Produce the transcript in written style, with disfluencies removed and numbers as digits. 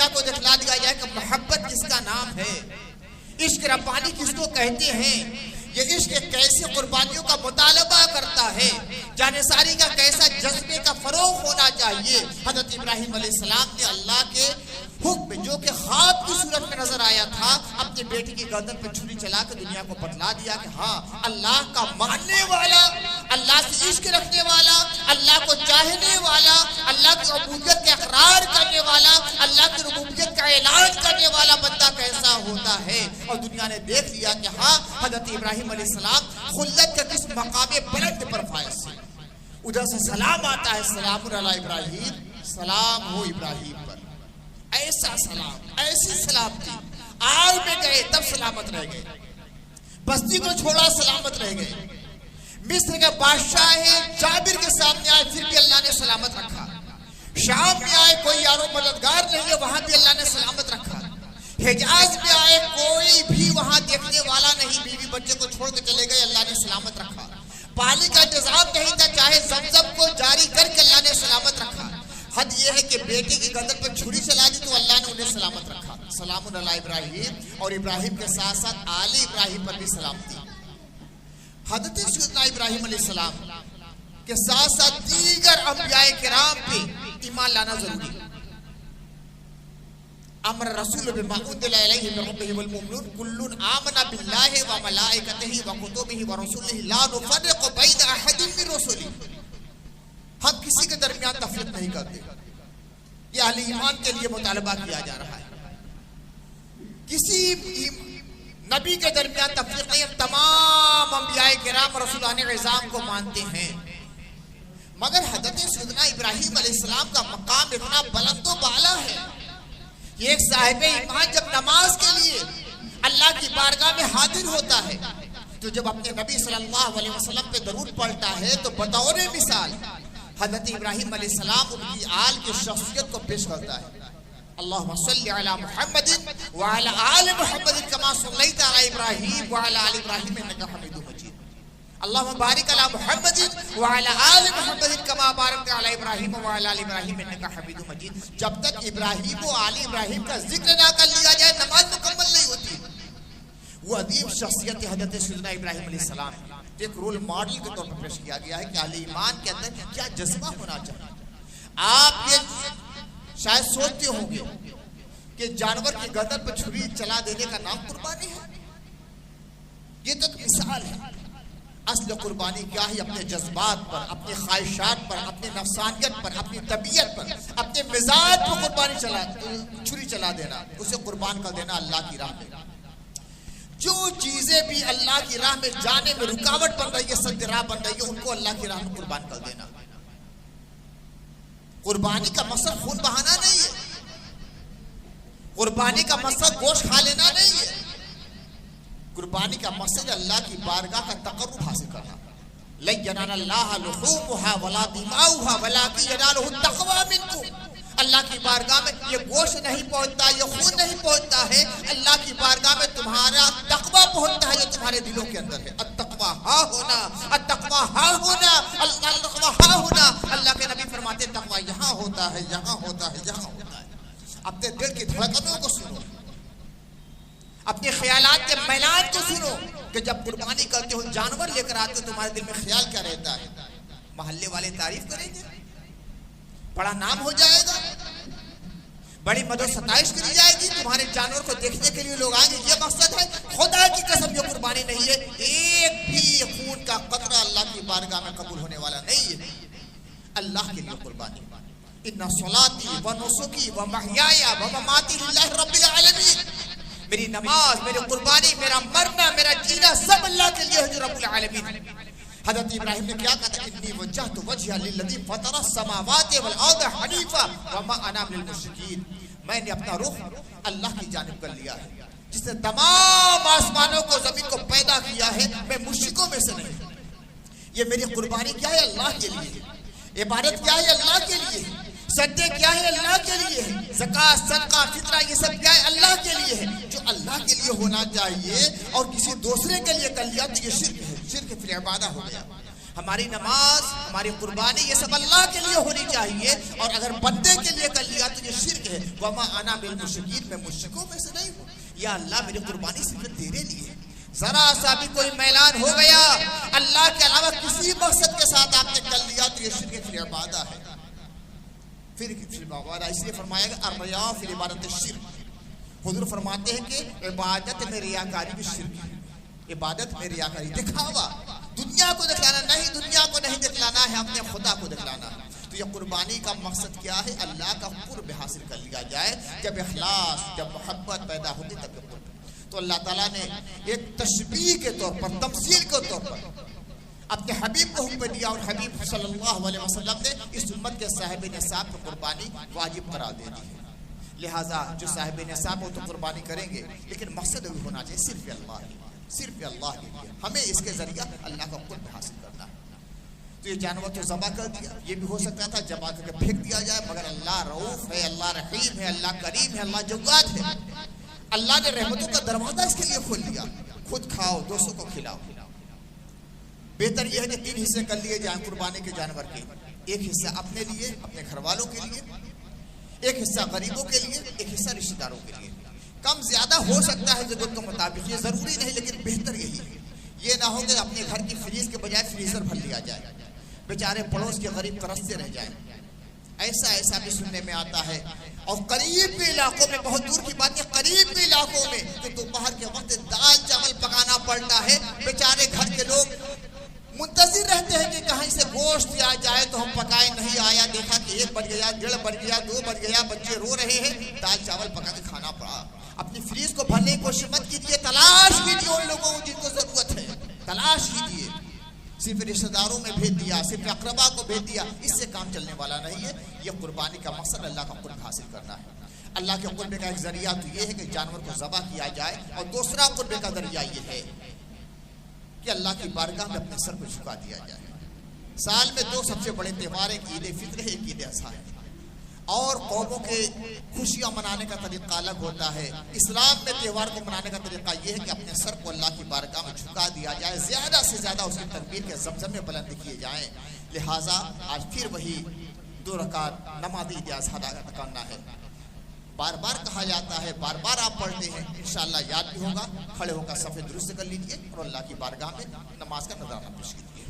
दुनिया को दिखला दिया जाए कि मोहब्बत किसका नाम है, इश्क रब्बानी किसको कहते हैं, ये इश्क कैसे कुर्बानियों का मुतालबा करता है, जानिसारी का कैसा जज्बे का फरोग होना चाहिए। हजरत इब्राहिम अलैहिस्सलाम ने अल्लाह के हुक्म जो कि ख्वाब की सूरत में नजर आया था, अपनी बेटी की गर्दन पर छुरी चला के दुनिया को बतला दिया कि हाँ, अल्लाह का मानने वाला, अल्लाह से इश्क रखने वाला, अल्लाह को चाहने वाला, अल्लाह की उबूदियत का इकरार करने वाला, अल्लाह की रुबूबियत का ऐलान करने वाला बंदा कैसा होता है। और दुनिया ने देख लिया कि हाँ, हजरत इब्राहिम अलैहिस्सलाम खुल्लत के किस मकाम बुलंद पर फायज से। उधर से सलाम आता है, सलाम अला इब्राहिम, सलाम हो इब्राहिम पर। ऐसा सलाम, ऐसी सलामती, आग में गए तब सलामत रह गए, बस्ती को छोड़ा सलामत रह गए, मिस्र के बादशाह है जाबिर के सामने आए फिर भी अल्लाह ने सलामत रखा, शाम में आए कोई यारो मददगार नहीं है वहां भी अल्लाह ने सलामत रखा, हिजाज में आए कोई भी वहां देखने वाला नहीं, बीवी बच्चे को छोड़ के चले गए, अल्लाह ने सलामत रखा, पानी का इंतजाम नहीं था, चाहे ज़मज़म को जारी करके अल्लाह ने सलामत रखा। हद यह है कि बेटे की गर्दन पर छुरी चला दी तो अल्लाह ने उन्हें सलामत रखा। सलामुन अला इब्राहिम, और इब्राहिम के साथ साथ आले इब्राहिम पर भी सलामती। हज़रत सैयदना इब्राहिम अलैहिस्सलाम के साथ साथ दीगर अंबियाए किराम पे ईमान लाना जरूरी है। अमर रसूल बिमा उन्ज़िला इलैहि मिन रब्बिहि वल मुमिनून कुल्लुन आमना बिल्लाहि व मलाइकतिहि व कुतुबिहि व रसूलिहि ला नुफर्रिकु बैना अहदिन मिन रुसुलिहि। हम किसी के दरमियान तफरीक नहीं करते, ये अहले ईमान के लिए मुतालबा किया जा रहा है। किसी नबी के दरमियान तफरीक नहीं, हम तमाम अंबियाए किराम रसूलाने इज़ाम को मानते हैं, मगर हज़रत सैयदना इब्राहिम अलैहिस्सलाम का मकाम इतना बुलंद व बाला है। एक साहिब ईमान जब नमाज के लिए अल्लाह की बारगाह में हाजिर होता है तो जब अपने नबी सल्लल्लाहु अलैहि वसल्लम पे दरूद पढ़ता है तो बतौर मिसाल हज़रत इब्राहिम अलैहिस्सलाम उनकी आल की शख्सियत को पेश करता है। अल्लाहुम्मा सल्लि अला मुहम्मदिन व अला आलि मुहम्मदिन कमा सल्लैता अला इब्राहिम व अला आलि इब्राहिम इन्नका हमीदुम मजीद। अल्लाहुम्मा बारिक अला मुहम्मदिन व अला आलि मुहम्मदिन कमा बारकता अला इब्राहिम व अला आलि इब्राहिम इन्नका हमीदुम मजीद। जब तक इब्राहिम व आलि इब्राहिम का जिक्र ना कर लिया जाए नमाज मुकम्मल नहीं होती। वो अदीब शख्सियत हज़रत सैयदना इब्राहिम अलैहिस्सलाम एक रोल मॉडल के तौर पर पेश किया गया है कि अहले ईमान के अंदर क्या जज्बा होना चाहिए। आप ये शायद सोचते होंगे कि जानवर की गर्दन पर छुरी चला देने का नाम कुर्बानी है, ये तो मिसाल है। असल कुर्बानी क्या है? अपने जज्बात पर, अपनी ख्वाहिशात पर, अपनी नफसानियत पर, अपनी तबीयत पर, अपने मिजाज पर कुर्बानी छुरी चला देना, उसे कुर्बान कर देना अल्लाह की राह में। जो चीजें भी अल्लाह की राह में जाने में रुकावट बन रही है, सद राह बन रही है, उनको अल्लाह की राह में कुर्बान कर देना। कुर्बानी का मकसद खून बहाना नहीं है, कुर्बानी का मकसद गोश्त खा लेना नहीं है, कुर्बानी का मकसद अल्लाह की बारगाह का तकर्रुब हासिल करना। लन यनालल्लाह लुहूमुहा वला दिमाउहा वलाकिन यनालुहु तक़वा मिनकुम। अल्लाह की बारगाह में ये गोश्त नहीं पहुंचता, ये खून नहीं पहुंचता है, अल्लाह की बारगाह में तुम्हारा तक़वा पहुंचता है जो तुम्हारे दिलों के अंदर है। अत्तक़वा हा होना, अत्तक़वा हा होना, अत्तक़वा हा होना। अल्लाह के नबी फरमाते हैं तक़वा यहाँ होता है, यहाँ होता है, यहाँ होता है। अपने दिल की धड़कनों को सुनो, अपने ख्यालात के मैलान को सुनो कि जब कुर्बानी करते हो, जानवर लेकर आते हो, तुम्हारे दिल में ख्याल क्या रहता है? मोहल्ले वाले तारीफ करेंगे, बड़ा नाम हो जाएगा, बड़ी मदद सताइश करी जाएगी, तुम्हारे जानवर को देखने के लिए लोग आएंगे, ये मकसद है। खुदा की कसम ये कुर्बानी नहीं है, एक भी खून का कतरा अल्लाह की बारगाह में कबूल होने वाला नहीं है। अल्लाह के लिए कुर्बानी। इन्ना सलाती व नुसुकी व महयाया व ममाती लिल्लाहि रब्बिल आलमीन। मेरी नमाज, मेरी कुर्बानी, मेरा मरना, मेरा जीना सब अल्लाह के लिए है जो रब्बुल आलमीन। हज़रत इब्राहिम ने क्या कहा? इन्नी वज्जहतु वजहिया लिल्लज़ी फ़तरा समावाति वल अर्ज़ हनीफ़ा व मा अना मिनल मुश्रिकीन। मैंने अपना रुख अल्लाह की जानिब कर लिया है जिसने तमाम आसमानों को, जमीन को पैदा किया है, मैं मुश्रिकों में से नहीं। ये मेरी कुर्बानी क्या है? अल्लाह के लिए। इबादत क्या है? अल्लाह के लिए। सद्दे क्या है? अल्लाह के लिए है। ज़कात, सदका, फितरा, ये सब क्या है? अल्लाह के लिए है। जो अल्लाह के लिए होना चाहिए और किसी दूसरे के लिए कर लिया तो ये शिर्क है, शिर्क फिर इबादत हो गया। हमारी नमाज, हमारी कुर्बानी, ये सब अल्लाह के लिए होनी चाहिए। और अगर बंदे के लिए कर लिया तो ये शिर्क है। वमा अना बिल मुशरिकीन, मैं मुशरिकों में से नहीं हूँ। या अल्लाह मेरी कुर्बानी सिर्फ तेरे लिए। जरा सा भी कोई मैलान हो गया अल्लाह के अलावा किसी मकसद के साथ आपने कर लिया तो ये शिर्क फिर इबादत है। फिर इसलिए फरमाया गया अर्रिया फिर इबादत शिर्क। हुजूर फरमाते हैं कि इबादत में रियाकारी भी शिर्क है। इबादत में रियाकारी, दिखावा, दुनिया को दिखलाना नहीं, दुनिया को नहीं दिखलाना है, अपने खुदा को दिखलाना है। तो ये कुर्बानी का मकसद क्या है? अल्लाह का कुर्ब हासिल कर लिया जाए। जब इखलास, जब मोहब्बत पैदा होती तब ये कुर्ब। तो अल्लाह ताला ने एक तशबीह के तौर पर, तमसील के तौर पर अपने हबीब को हुक्म दिया और हबीब सल्लल्लाहु अलैहि वसल्लम ने इस उम्मत के साहिब निसाब पर कुर्बानी वाजिब करार दे दी है। लिहाजा जो साहिब निसाब हो तो कुर्बानी करेंगे, लेकिन मकसद भी होना चाहिए सिर्फ अल्लाह ही, सिर्फ अल्लाह के लिए। हमें इसके जरिए अल्लाह का कुर्ब हासिल करना है। तो ये जानवर तो ज़बा कर दिया, ये भी हो सकता था जबा करके फेंक दिया जाए, मगर अल्लाह रऊफ है, अल्लाह रहीम है, अल्लाह करीम है, अल्लाह जव्वाद है। अल्लाह ने रहमतों का दरवाजा इसके लिए खोल दिया। खुद खाओ, दोस्तों को खिलाओ। बेहतर यह है कि 3 हिस्से कर लिए जाए कुर्बानी के जानवर के। एक हिस्सा अपने लिए, अपने घर वालों के लिए, एक हिस्सा गरीबों के लिए, एक हिस्सा रिश्तेदारों के लिए। कम ज्यादा हो सकता है जरूरत के मुताबिक, ये जरूरी नहीं, लेकिन बेहतर यही है। ये ना हो कि अपने घर की फ्रीज के बजाय फ्रीजर भर लिया जाए, बेचारे पड़ोस के गरीब तरसते रह जाए। ऐसा भी सुनने में आता है। और करीब के इलाकों में, बहुत दूर की बात है, करीब के इलाकों में तो दोपहर के वक्त दाल चावल पकाना पड़ता है। बेचारे घर के लोग मुंतजिर रहते हैं कि कहीं से गोश्त आ जाए तो हम पकाए, नहीं आया। देखा कि 1 बज गया, 1:30 बज गया, 2 बज गया, बच्चे रो रहे हैं, दाल चावल पका के खाना पड़ा। अपनी फ्रीज को भरने की कोशिश मत कीजिए, तलाश कीजिए उन लोगों को जिनको जरूरत है, तलाश कीजिए। सिर्फ रिश्तेदारों में भेज दिया, सिर्फ अकरबा को भेज दिया, इससे काम चलने वाला नहीं है। यह कुर्बानी का मकसद अल्लाह का कुर्ब हासिल करना है। अल्लाह के कुर्ब का एक जरिया तो यह है कि जानवर को ज़बा किया जाए, और दूसरा कुर्ब का जरिया यह है कि अल्लाह की बारगाह में अपने सर को झुका दिया जाए। साल में 2 सबसे बड़े त्यौहार हैं, ईद फित्र है, एक ईद अज़हा है। और कौमों के खुशियाँ मनाने का तरीका अलग होता है। इस्लाम में त्यौहार को मनाने का तरीका यह है कि अपने सर को अल्लाह की बारगाह में झुका दिया जाए, ज़्यादा से ज़्यादा उसकी तकबीर के ज़मज़म में बुलंद किए जाएँ। लिहाजा आज फिर वही 2 रकात नमाज़ ईद अज़हा अदा करना है। बार बार कहा जाता है, बार बार आप पढ़ते हैं, इंशाअल्लाह याद भी होगा। खड़े होकर सफ़े दुरुस्त कर लीजिए और अल्लाह की बारगाह में नमाज का नजराना पेश कीजिए।